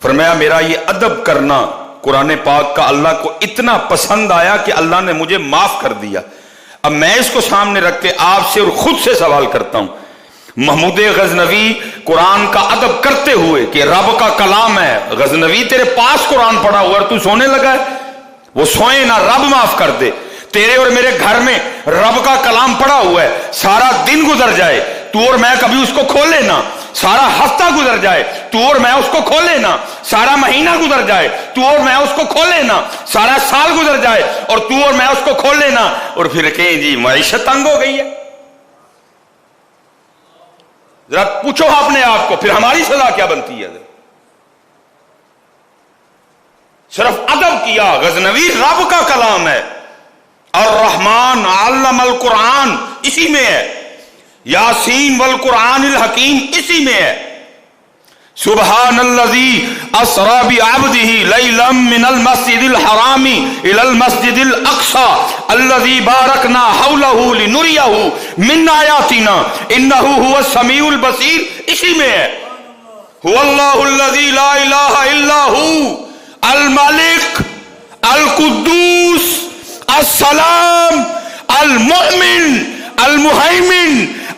فرمایا میرا یہ ادب کرنا قرآن پاک کا اللہ کو اتنا پسند آیا کہ اللہ نے مجھے معاف کر دیا۔ اب میں اس کو سامنے رکھ کے آپ سے اور خود سے سوال کرتا ہوں، محمود غزنوی قرآن کا ادب کرتے ہوئے کہ رب کا کلام ہے، غزنوی تیرے پاس قرآن پڑھا ہوا اور تو سونے لگا ہے، وہ سوئے نہ، رب معاف کر دے۔ تیرے اور میرے گھر میں رب کا کلام پڑھا ہوا ہے، سارا دن گزر جائے تو اور میں کبھی اس کو کھولے نہ، سارا ہفتہ گزر جائے تو اور میں اس کو کھولے نہ، سارا مہینہ گزر جائے تو اور میں اس کو کھولے نہ، سارا سال گزر جائے اور تو اور میں اس کو کھولے نہ، اور پھر کہیں جی معیشت تنگ ہو گئی ہے۔ ذرا پوچھو اپنے آپ کو، پھر ہماری سزا کیا بنتی ہے؟ صرف ادب کیا۔ غزنوی رب کا کلام ہے، الرحمن علم القرآن اسی میں ہے، یاسین والقرآن الحکیم اسی میں ہے۔ سبحان الذی اسری بعبدہ لیلا من المسجد الحرام الی المسجد الاقصی الذی بارکنا حولہ لنریہ من آیاتنا انہ هو السمیع البصیر اسی میں ہے۔ هو اللہ الذی لا الہ الا هو الملک القدوس السلام المؤمن المہیمن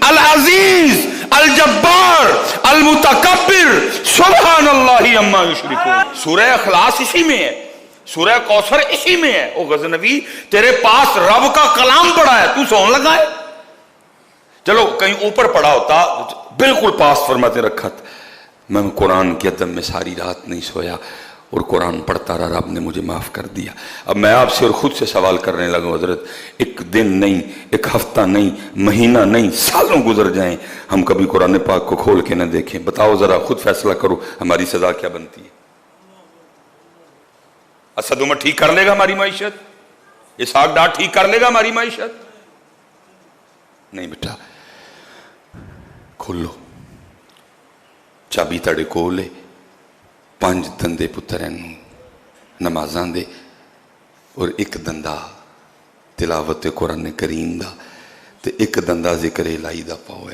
العزیز الجبار المتکبر سبحان اللہ عما یشرکون۔ سورہ اخلاص اسی میں ہے، سورہ کوثر اسی میں ہے۔ او غزنوی تیرے پاس رب کا کلام پڑا ہے، تو سون لگا ہے؟ چلو کہیں اوپر پڑا ہوتا، بالکل پاس فرماتے رکھا تھا، میں قرآن کے ادب میں ساری رات نہیں سویا اور قرآن پڑھتا رہا، رب نے مجھے معاف کر دیا۔ اب میں آپ سے اور خود سے سوال کرنے لگا، حضرت ایک دن نہیں، ایک ہفتہ نہیں، مہینہ نہیں، سالوں گزر جائیں ہم کبھی قرآن پاک کو کھول کے نہ دیکھیں، بتاؤ ذرا خود فیصلہ کرو ہماری سزا کیا بنتی ہے؟ اسد عمر ٹھیک کر لے گا ہماری معیشت؟ اسحاق ڈار ٹھیک کر لے گا ہماری معیشت؟ نہیں بیٹا، کھولو چابی تڑے کھولے، 5 دندے پتریں نمازاں دے اور 1 دندہ تلاوت قرآن کریم دا تے 1 دندہ ذکر الہی دا پاؤ۔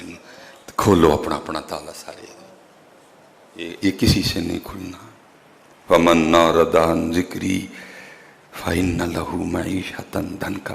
کھولو اپنا اپنا تالا سارے، یہ کسی سے نہیں کھلنا۔ وَمَنْ نَارَدَ عَنْ ذِكْرِي فَإِنَّ لَهُ مَعِيشَةً ضَنْكًا۔